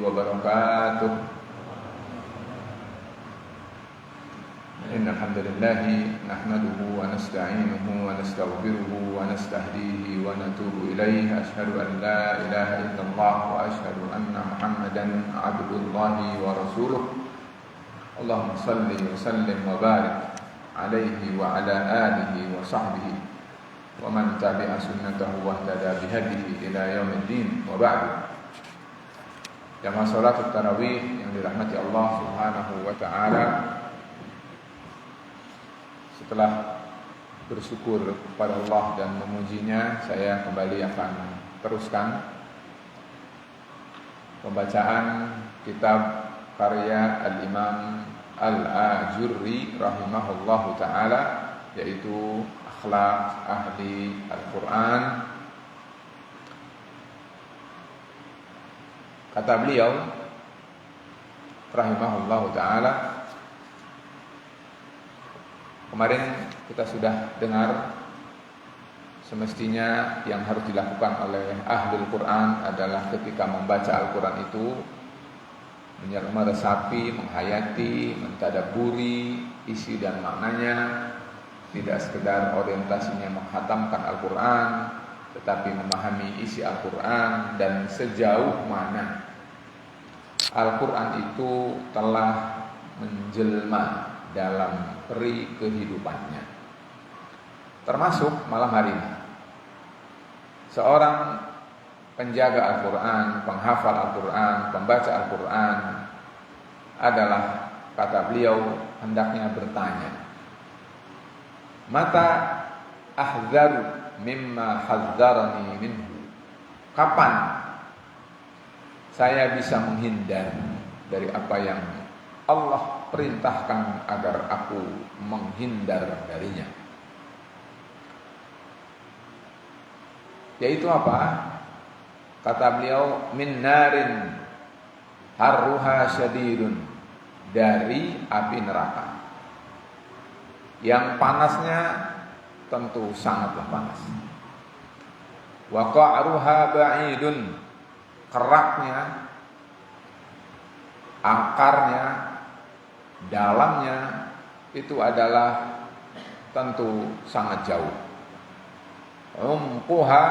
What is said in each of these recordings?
وبركاته. إن الحمد لله نحمده ونستعينه ونستغفره ونستهديه ونتوب إليه. أشهد أن لا إله إلا الله وأشهد أن محمدا عبد الله ورسوله. اللهم صل وسلم وبارك عليه وعلى آله وصحبه ومن تبع سنته واهتدى بهديه إلى يوم الدين. وبعد. Jamaah salat tarawih yang dirahmati Allah Subhanahu wa taala. Setelah bersyukur kepada Allah dan memujinya, saya kembali akan teruskan pembacaan kitab karya Al-Imam Al-Ajurri rahimahullahu ta'ala, yaitu Akhlaq Ahli Al-Quran. Kata beliau rahimahullahu ta'ala, kemarin kita sudah dengar semestinya yang harus dilakukan oleh ahli Al-Quran adalah ketika membaca Al-Quran itu meresapi, menghayati, mentadabburi isi dan maknanya, tidak sekedar orientasinya menghatamkan Al-Quran, tetapi memahami isi Al-Quran dan sejauh mana Al-Quran itu telah menjelma dalam peri kehidupannya. Termasuk malam hari ini, seorang penjaga Al-Quran, penghafal Al-Quran, pembaca Al-Quran adalah, kata beliau, hendaknya bertanya, mata ahzaru mimma hazzarani minhu, kapan saya bisa menghindar dari apa yang Allah perintahkan agar aku menghindar darinya. Yaitu apa? Kata beliau, min narin harruha syadidun, dari api neraka yang panasnya tentu sangatlah panas. Wa qa'ruha ba'idun, keraknya, akarnya, dalamnya itu adalah tentu sangat jauh. Umquha,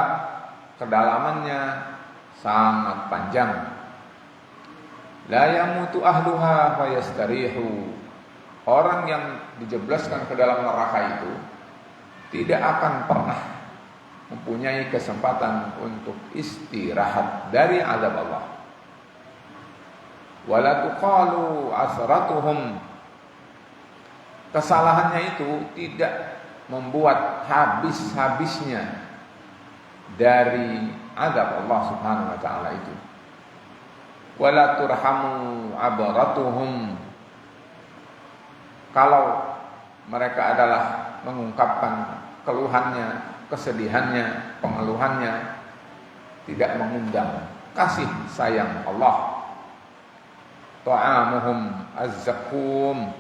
kedalamannya sangat panjang. La yamutu ahluha fayastarihu, orang yang dijebloskan ke dalam neraka itu tidak akan pernah mempunyai kesempatan untuk istirahat dari azab Allah. Wala tuqalu asratuhum, kesalahannya itu tidak membuat habis-habisnya dari azab Allah Subhanahu wa taala itu. Wala turhamu abaratuhum, kalau mereka adalah mengungkapkan keluhannya, kesedihannya, pengeluhannya, tidak mengundang kasih sayang Allah. Ta'amuhum az-zakum,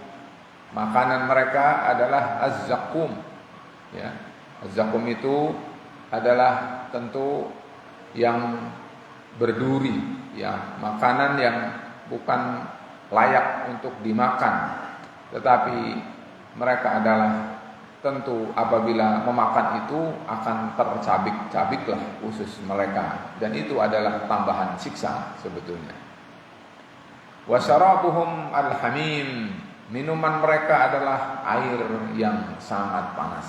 makanan mereka adalah az-zakum, ya. Az-zakum itu adalah tentu yang berduri, ya, makanan yang bukan layak untuk dimakan, tetapi mereka adalah tentu apabila memakan itu akan tercabik-cabiklah usus mereka, dan itu adalah tambahan siksa sebetulnya. Wa syarabuhum al-hamim, minuman mereka adalah air yang sangat panas.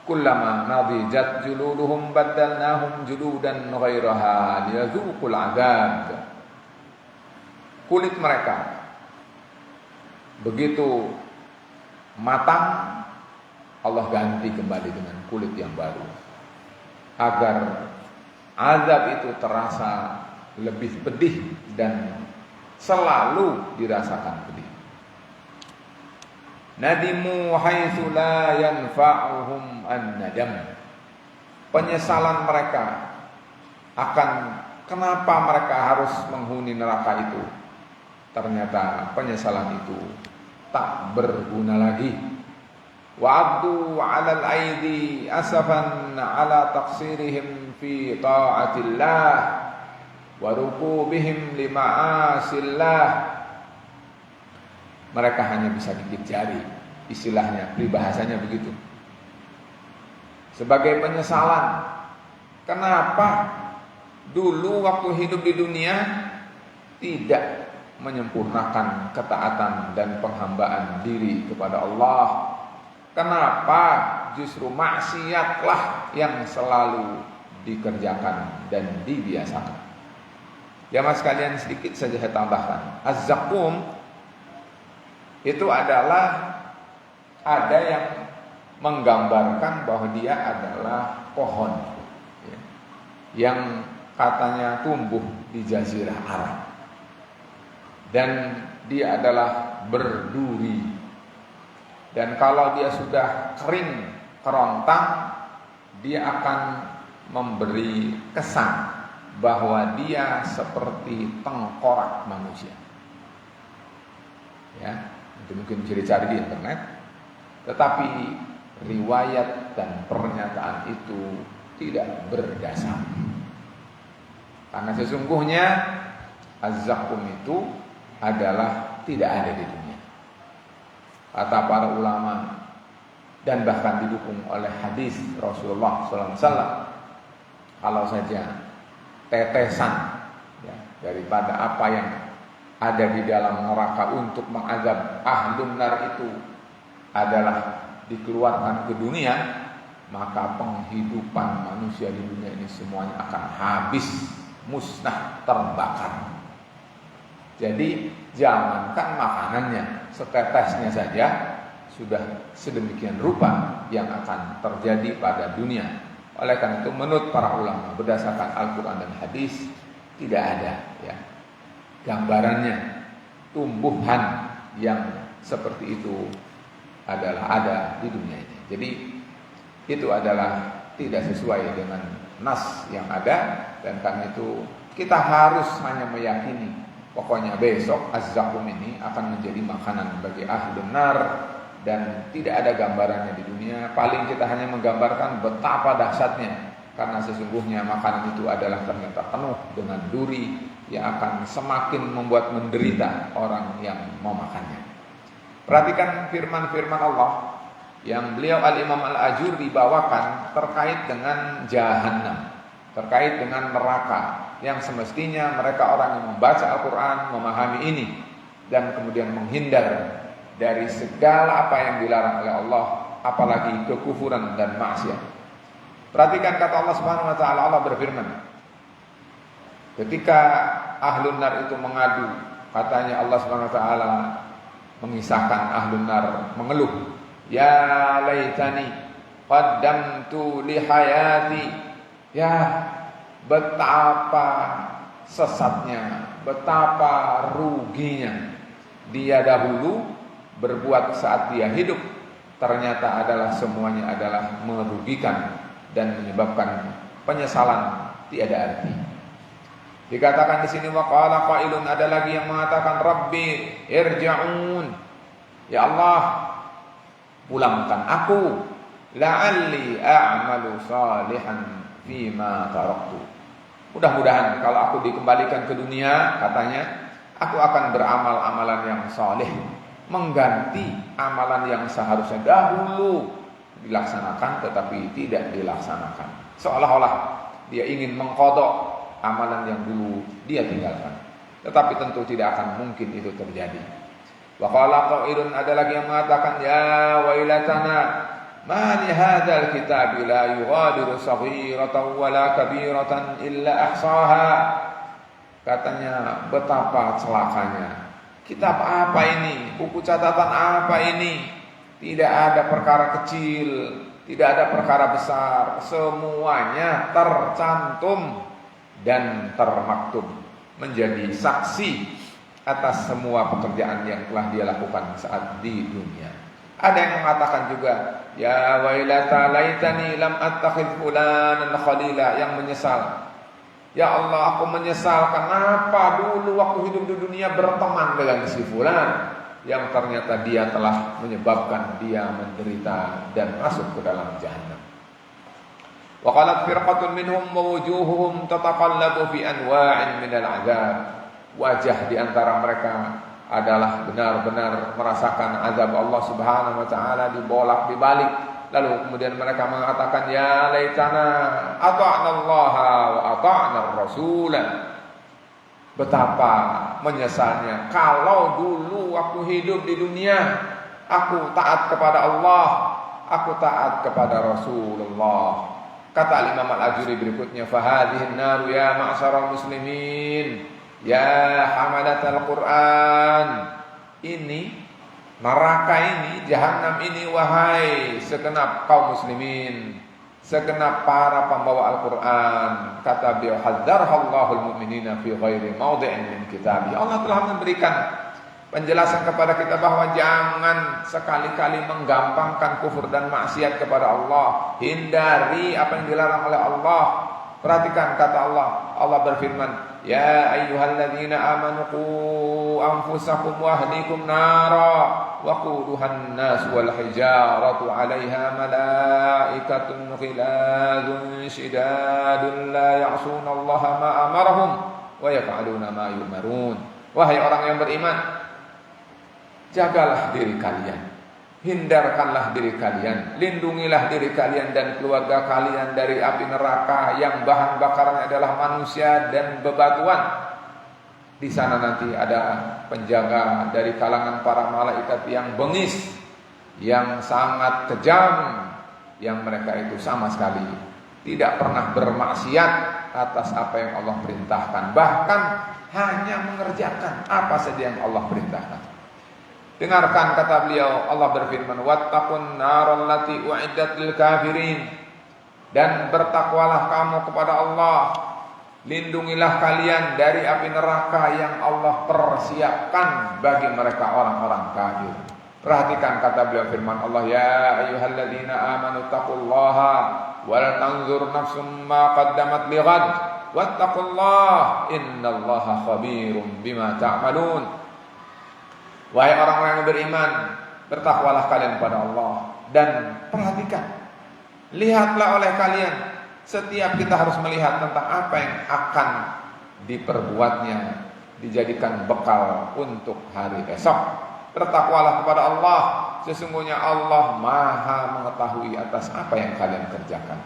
Kullama nadijat juluduhum baddalnahum juludan ghairaha liyadzuqul adzab. Kulit mereka begitu matang, Allah ganti kembali dengan kulit yang baru, agar azab itu terasa lebih pedih dan selalu dirasakan pedih. Nadimu haitsu la yanfa'uhum an-nadam, penyesalan mereka akan kenapa mereka harus menghuni neraka itu, ternyata penyesalan itu tak berguna lagi. Wa'addu 'alal aidi asafan 'ala taqsirihim fi ta'atillah, wa rukubihim lima'asillah. Mereka hanya bisa gigit jari, istilahnya, peribahasanya begitu. Sebagai penyesalan, kenapa dulu waktu hidup di dunia tidak menyempurnakan ketaatan dan penghambaan diri kepada Allah. Kenapa justru maksiatlah yang selalu dikerjakan dan dibiasakan. Jamaah sekalian, sedikit saja saya tambahkan. Az-Zaqqum itu adalah, ada yang menggambarkan bahwa dia adalah pohon yang katanya tumbuh di Jazirah Arab. Dan dia adalah berduri. Dan kalau dia sudah kering, kerontang, dia akan memberi kesan bahwa dia seperti tengkorak manusia. Ya, itu mungkin bisa dicari di internet. Tetapi riwayat dan pernyataan itu tidak berdasar. Karena sesungguhnya Az-Zaqqum itu adalah tidak ada di dunia. Kata para ulama, dan bahkan didukung oleh hadis Rasulullah SAW, kalau saja tetesan ya, daripada apa yang ada di dalam neraka untuk mengazab ahlun nar itu adalah dikeluarkan ke dunia, maka penghidupan manusia di dunia ini semuanya akan habis, musnah, terbakar. Jadi jangankan makanannya, setetesnya saja sudah sedemikian rupa yang akan terjadi pada dunia. Oleh karena itu menurut para ulama berdasarkan Al-Quran dan hadis tidak ada ya gambarannya tumbuhan yang seperti itu adalah ada di dunia ini. Jadi itu adalah tidak sesuai dengan nas yang ada, dan karena itu kita harus hanya meyakini pokoknya besok Az-Zaqqum ini akan menjadi makanan bagi ahlun nar, dan tidak ada gambarannya di dunia. Paling kita hanya menggambarkan betapa dahsyatnya, karena sesungguhnya makanan itu adalah ternyata penuh dengan duri yang akan semakin membuat menderita orang yang memakannya. Perhatikan firman-firman Allah yang beliau Al-Imam Al-Ajurri bawakan terkait dengan Jahannam, terkait dengan neraka, yang semestinya mereka orang yang membaca Al-Quran memahami ini dan kemudian menghindar dari segala apa yang dilarang oleh Allah, apalagi kekufuran dan maksiat. Perhatikan kata Allah Subhanahu wa taala. Allah berfirman, ketika ahlun nar itu mengadu, katanya Allah Subhanahu wa taala mengisahkan ahlun nar mengeluh, ya laitani qaddamtu li hayati. Ya, betapa sesatnya, betapa ruginya dia dahulu berbuat saat dia hidup, ternyata adalah semuanya adalah merugikan dan menyebabkan penyesalan tiada arti. Dikatakan di sini waqala qailun, ada lagi yang mengatakan Rabbi irji'un, ya Allah pulangkan aku, la'alli a'malu salihan fima taraktu. Mudah-mudahan kalau aku dikembalikan ke dunia, katanya, aku akan beramal amalan yang saleh, mengganti amalan yang seharusnya dahulu dilaksanakan tetapi tidak dilaksanakan. Seolah-olah dia ingin mengqadha amalan yang dulu dia tinggalkan. Tetapi tentu tidak akan mungkin itu terjadi. Wa qala qailun, ada lagi yang mengatakan, ya wailatana ma li hadzal kitabi la yughadiru saghiratan wala kabiratan illa ahsaha. Katanya, betapa celakanya. Kitab apa ini? Buku catatan apa ini? Tidak ada perkara kecil, tidak ada perkara besar, semuanya tercantum dan termaktub menjadi saksi atas semua pekerjaan yang telah dia lakukan saat di dunia. Ada yang mengatakan juga, ya wailata laitani lam attakhidh fulanan khalila, yang menyesal. Ya Allah, aku menyesal kenapa dulu waktu hidup di dunia berteman dengan si fulan, yang ternyata dia telah menyebabkan dia menderita dan masuk ke dalam jahannam. Wa qalat firqatun minhum wa wujuhuhum tataqallabu fi anwa'in minal 'adzab. Wajah di antara mereka adalah benar-benar merasakan azab Allah Subhanahu wa taala, dibolak-dibalik. Lalu kemudian mereka mengatakan, ya laitana ata'na Allah wa ata'na ar-rasul. Betapa menyesalnya kalau dulu aku hidup di dunia, aku taat kepada Allah, aku taat kepada Rasulullah. Kata Imam Al-Ajuri berikutnya, fahadhihin naru ya ma'syaral muslimin, ya hamalatal Quran. Ini neraka ini, jahanam ini, wahai segenap kaum muslimin, segenap para pembawa Al-Quran. Kata beliau, hadzarhallahul mu'minina fi ghairi mawdi'in min kitabi. Allah telah memberikan penjelasan kepada kita bahwa jangan sekali-kali menggampangkan kufur dan maksiat kepada Allah. Hindari apa yang dilarang oleh Allah. Perhatikan kata Allah. Allah berfirman, ya ayyuhalladzina amanu qu anfusakum wa ahlikum nara waquduhan nas wal hijaratu 'alaiha malaikatun ghiladun shidadun la ya'sunallaha ma amarahum wa yaf'aluna ma yu'marun. Wahai orang yang beriman, jagalah diri kalian, hindarkanlah diri kalian, lindungilah diri kalian dan keluarga kalian dari api neraka yang bahan bakarnya adalah manusia dan bebatuan. Di sana nanti ada penjaga dari kalangan para malaikat yang bengis, yang sangat kejam, yang mereka itu sama sekali tidak pernah bermaksiat atas apa yang Allah perintahkan, bahkan hanya mengerjakan apa saja yang Allah perintahkan. Dengarkan kata beliau, Allah berfirman, wattaqun naral lati u'iddat lil kafirin. Dan bertakwalah kamu kepada Allah, lindungilah kalian dari api neraka yang Allah persiapkan bagi mereka orang-orang kafir. Perhatikan kata beliau firman Allah, ya ayyuhalladzina amanu taqullaha wa la tanzur nafsum ma qaddamat lighad wattaqullaha innallaha khabirum bima ta'malun. Wahai orang-orang yang beriman, bertakwalah kalian kepada Allah. Dan perhatikan, lihatlah oleh kalian, setiap kita harus melihat tentang apa yang akan diperbuatnya, dijadikan bekal untuk hari esok. Bertakwalah kepada Allah, sesungguhnya Allah maha mengetahui atas apa yang kalian kerjakan.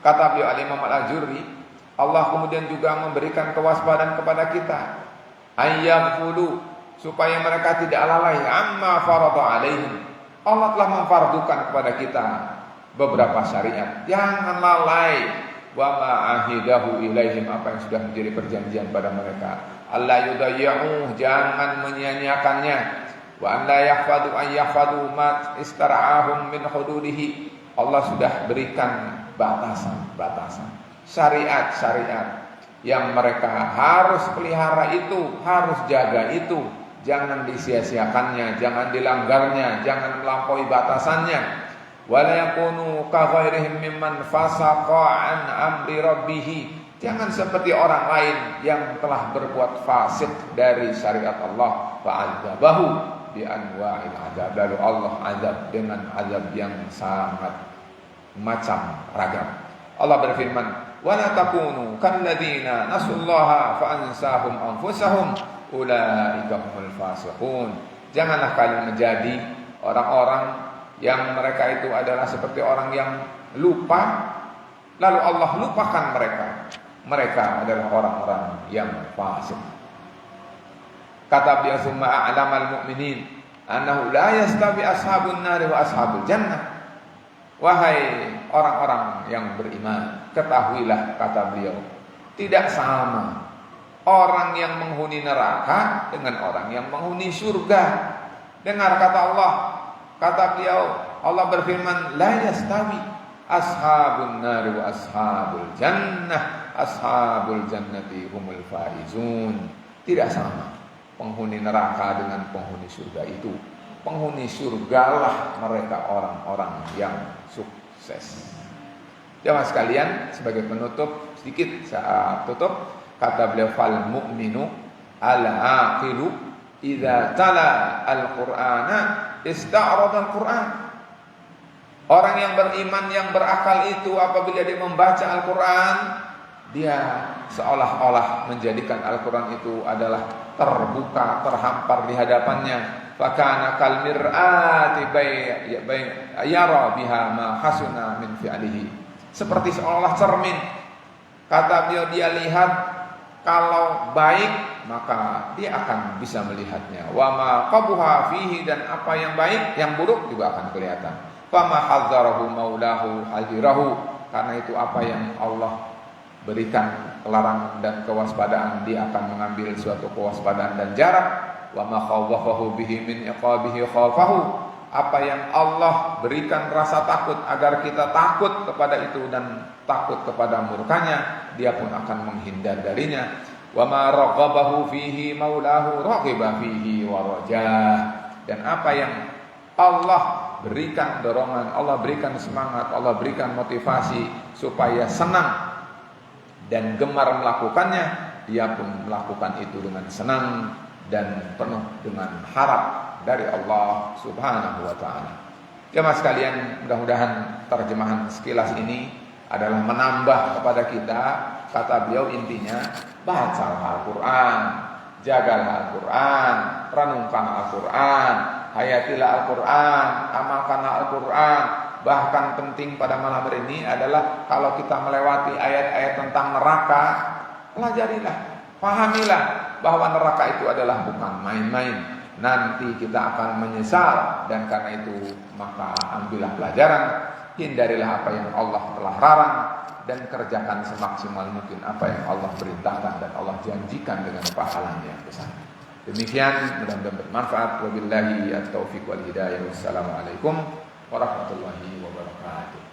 Kata beliau Al-Imam Al-Ajuri, Allah kemudian juga memberikan kewaspadaan kepada kita, ayyaqulu, supaya mereka tidak lalai amma farada alaihim. Allah telah memfardukan kepada kita beberapa syariat. Jangan lalai wa ma ahidahu ilaihim, apa yang sudah menjadi perjanjian pada mereka. Allah yudayyi'u, jangan menyia-nyiakannya. Wa an la yahfadu an yahfadu ma istara'ahum min hududihi. Allah sudah berikan batasan-batasan, syariat-syariat yang mereka harus pelihara itu, harus jaga itu. Jangan disia-siakannya, jangan dilanggarnya, jangan melampaui batasannya. Wala yakunu ka ghairihim mimman fasaqa an amri rabbih. Jangan seperti orang lain yang telah berbuat fasik dari syariat Allah. Fa'adzabahu bi anwa'il adzab. Lalu Allah azab dengan azab yang sangat macam ragam. Allah berfirman, wala takunu kalladzina nasullaha fa ansahum anfusahum ulaika humul fasiqun. Janganlah kalian menjadi orang-orang yang mereka itu adalah seperti orang yang lupa, lalu Allah lupakan mereka. Mereka adalah orang-orang yang fasik. Kata beliau, summa a'lamal mu'minin annahu la yastawi ashabun nari wa ashabul jannah. Wahai orang-orang yang beriman, ketahuilah kata beliau, tidak sama orang yang menghuni neraka dengan orang yang menghuni surga. Dengar kata Allah, kata beliau, Allah berfirman, la yastawi ashabun nari wa ashabul jannah, ashabul jannati humul faizun. Tidak sama penghuni neraka dengan penghuni surga itu. Penghuni surgalah mereka orang-orang yang sukses. Jamaah sekalian, sebagai penutup sedikit saya tutup. Kata beliau, fal mu'minu al-aqilu idza tala al-Qur'ana ista'rada al-Qur'an. Orang yang beriman, yang berakal itu apabila dia membaca Al-Quran, dia seolah-olah menjadikan Al-Quran itu adalah terbuka, terhampar di hadapannya. Fakana kal mir'ati yara biha ma hasuna min fi'lihi. Seperti seolah cermin. Kata beliau, dia lihat kalau baik maka dia akan bisa melihatnya. Wa ma qabuha fihi, dan apa yang baik, yang buruk juga akan kelihatan. Fama hadzarahu maulahu hadirahu, karena itu apa yang Allah berikan larangan dan kewaspadaan, dia akan mengambil suatu kewaspadaan dan jarak. Wa ma khawwafahu bihi min iqabihi khawafahu, apa yang Allah berikan rasa takut agar kita takut kepada itu dan takut kepada murkanya, dia pun akan menghindar darinya. Wa ma raghabahu fihi maulahu raghiba fihi wa rajah, dan apa yang Allah berikan dorongan, Allah berikan semangat, Allah berikan motivasi supaya senang dan gemar melakukannya, dia pun melakukan itu dengan senang dan penuh dengan harap dari Allah Subhanahu wa ta'ala. Jemaah sekalian, mudah-mudahan terjemahan sekilas ini adalah menambah kepada kita. Kata beliau intinya, bacalah Al-Quran, jagalah Al-Quran, renungkan Al-Quran, hayatilah Al-Quran, amalkanlah Al-Quran. Bahkan penting pada malam hari ini adalah kalau kita melewati ayat-ayat tentang neraka, pelajarilah, pahamilah bahwa neraka itu adalah bukan main-main. Nanti kita akan menyesal, dan karena itu maka ambillah pelajaran, hindarilah apa yang Allah telah larang, dan kerjakan semaksimal mungkin apa yang Allah perintahkan dan Allah janjikan dengan pahalanya yang besar. Demikian, mudah-mudahan bermanfaat. Wabillahi at-taufiq wal hidayah. Wassalamualaikum warahmatullahi wabarakatuh.